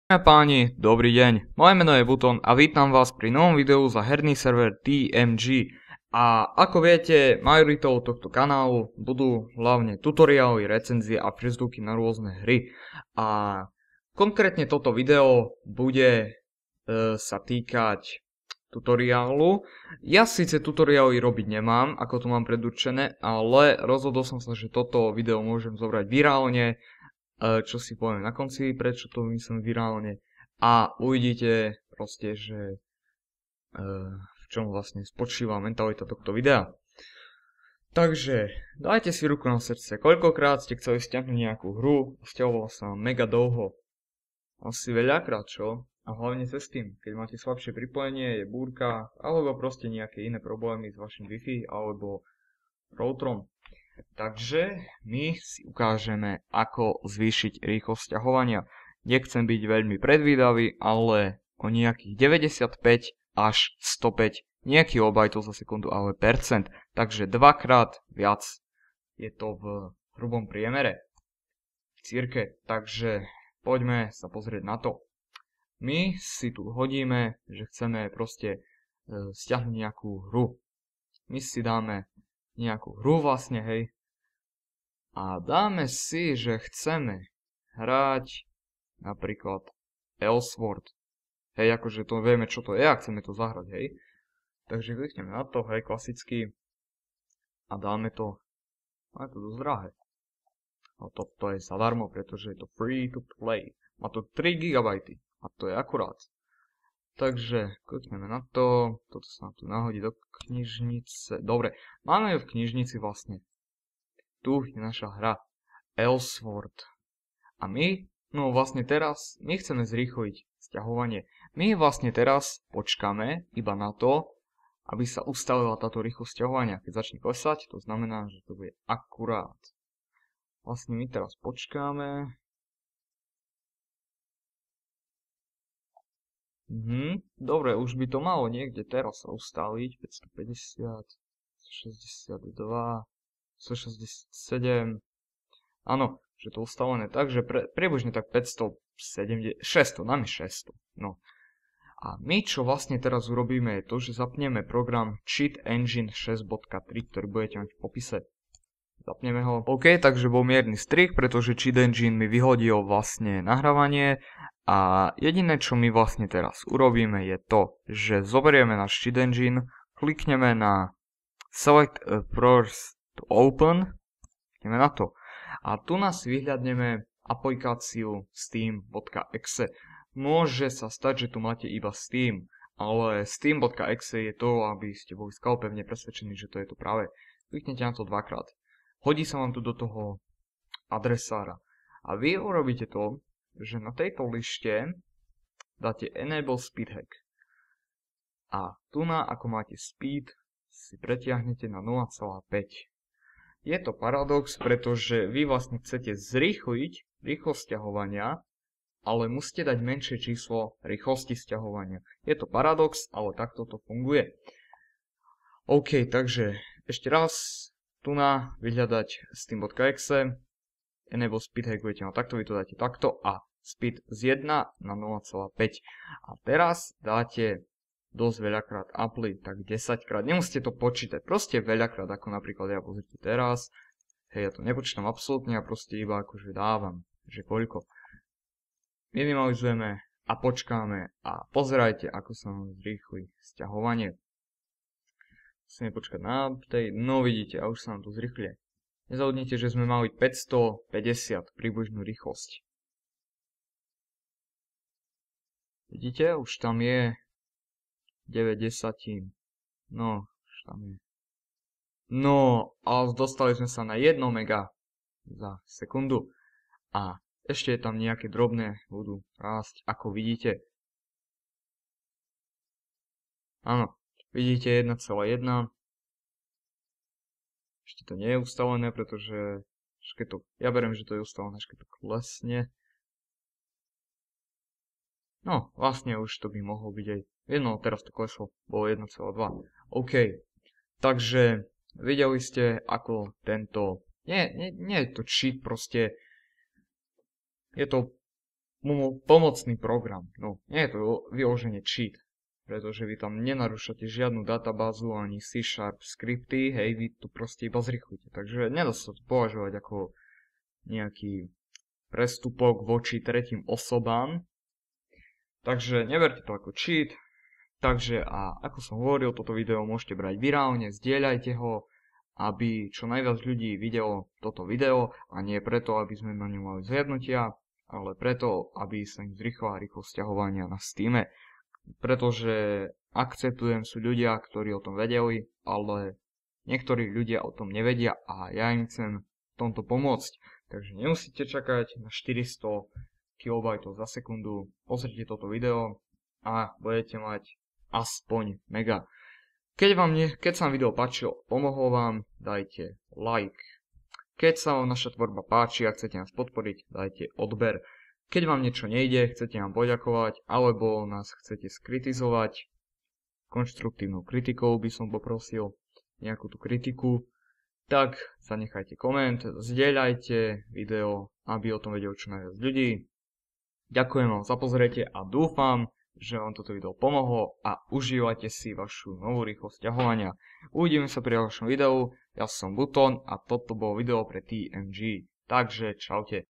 Dámy a páni, dobrý deň. Moje meno je Buton a vítam vás pri novom videu za herný server TMG. A ako viete, majoritou tohto kanálu budú hlavne tutoriály, recenzie a príspevky na rôzne hry. A konkrétne toto video bude sa týkať tutoriálu. Ja síce tutoriály robiť nemám, ako to mám predurčené, ale rozhodol som sa, že toto video môžem zobrať virálne, čo si poviem na konci, prečo to myslím virálne, a uvidíte proste, že v čom vlastne spočíva mentalita tohto videa. Takže dajte si ruku na srdce, koľkokrát ste chceli stiahnuť nejakú hru, stiahovala sa mega dlho. Asi veľakrát, čo? A hlavne cez Steam, keď máte slabšie pripojenie, je búrka, alebo proste nejaké iné problémy s vašim Wi-Fi alebo routerom. Takže my si ukážeme, ako zvýšiť rýchlosť sťahovania. Nechcem byť veľmi predvídavý, ale o nejakých 95 až 105 nie kilobajtov za sekundu, ale percent. Takže dvakrát viac je to v hrubom priemere. Cirke, takže poďme sa pozrieť na to. My si tu hodíme, že chceme proste stiahnuť nejakú hru. My si dáme nejakú hru vlastne, hej. A dáme si, že chceme hrať napríklad Elsword. Hej, akože to vieme, čo to je a chceme to zahrať, hej. Takže klikneme na to, hej, klasicky. A dáme to, je to dosť drahé. No to je zadarmo, pretože je to free to play. Má to 3 GB. A to je akurát. Takže klikneme na to. Toto sa nám tu nahodí do knižnice. Dobre, máme ju v knižnici vlastne. Tu je naša hra Elsword. A my, no vlastne teraz, my chceme zrýchliť sťahovanie. My vlastne teraz počkáme iba na to, aby sa ustalila táto rýchlosť sťahovania. Keď začne klesať, to znamená, že to bude akurát. Vlastne my teraz počkáme. Dobre, už by to malo niekde teraz sa ustáliť. 550, 162, 167. Áno, že to ustalené tak, že približne tak 570, 600, nám je 600. No. A my čo vlastne teraz urobíme je to, že zapneme program Cheat Engine 6.3, ktorý budete mať v popise. Zapneme ho. OK, takže bol mierny strih, pretože Cheat Engine mi vyhodil vlastne nahrávanie. A jediné, čo my vlastne teraz urobíme, je to, že zoberieme náš Cheat Engine, klikneme na Select a Progress to Open, klikneme na to. A tu nás vyhľadneme aplikáciu steam.exe. Môže sa stať, že tu máte iba Steam, ale steam.exe je to, aby ste boli pevne presvedčení, že to je to práve. Kliknete na to dvakrát. Hodí sa vám tu do toho adresára. A vy urobíte to, že na tejto lište dáte Enable Speed Hack. A tu na, ako máte speed, si pretiahnete na 0,5. Je to paradox, pretože vy vlastne chcete zrýchliť rýchlosť sťahovania, ale musíte dať menšie číslo rýchlosti sťahovania. Je to paradox, ale takto to funguje. OK, takže ešte raz tu na vyhľadať steam.exe, Enable Speed Hack budete mať takto, vy to dáte takto a speed z 1 na 0,5. A teraz dáte dosť veľakrát apply, tak 10 krát. Nemusíte to počítať, proste veľakrát, ako napríklad ja pozrite teraz. Hej, ja to nepočítam absolútne, ja proste iba akože dávam, že koľko. Minimalizujeme a počkáme a pozerajte, ako sa nám zrýchli sťahovanie. Musíme počkať na update, no vidíte, a už sa nám to zrýchlie. Nezabudnite, že sme mali 550 približnú rýchlosť. Vidíte, už tam je 9 desatín. No, už tam je. No, a dostali sme sa na 1 mega za sekundu. A ešte tam nejaké drobné budú rásť, ako vidíte. Áno, vidíte 1,1. Ešte to nie je ustavené, pretože ja beriem, že to je ustavené, až keď to klesne. No, vlastne už to by mohlo byť aj 1, teraz to kleslo, bolo 1,2. OK, takže videli ste, ako tento, nie je to cheat, proste je to pomocný program. No, nie je to vyloženie cheat, pretože vy tam nenarúšate žiadnu databázu ani C# skripty, hej, vy to proste iba zrýchlite. Takže nedá sa to považovať ako nejaký prestupok voči tretím osobám. Takže neberte to ako cheat. Takže a ako som hovoril, toto video môžete brať virálne, zdieľajte ho, aby čo najviac ľudí videlo toto video a nie preto, aby sme na ňu mali zhliadnutia, ale preto, aby sa im zrýchlila rýchlosť sťahovania na Steame. Pretože akceptujem, sú ľudia, ktorí o tom vedeli, ale niektorí ľudia o tom nevedia a ja im chcem v tomto pomôcť. Takže nemusíte čakať na 400 KB za sekundu, pozrite toto video a budete mať aspoň mega. Keď sa vám video páčilo, pomohlo vám, dajte like. Keď sa vám naša tvorba páči a chcete nás podporiť, dajte odber. Keď vám niečo nejde, chcete nám poďakovať, alebo nás chcete skritizovať, konštruktívnou kritikou by som poprosil, nejakú tú kritiku, tak zanechajte koment, zdieľajte video, aby o tom vedelo čo najviac ľudí. Ďakujem vám za pozretie a dúfam, že vám toto video pomohlo a užívajte si vašu novú rýchlosť ťahovania. Uvidíme sa pri ďalšom videu, ja som Button a toto bolo video pre TMG. Takže čaute.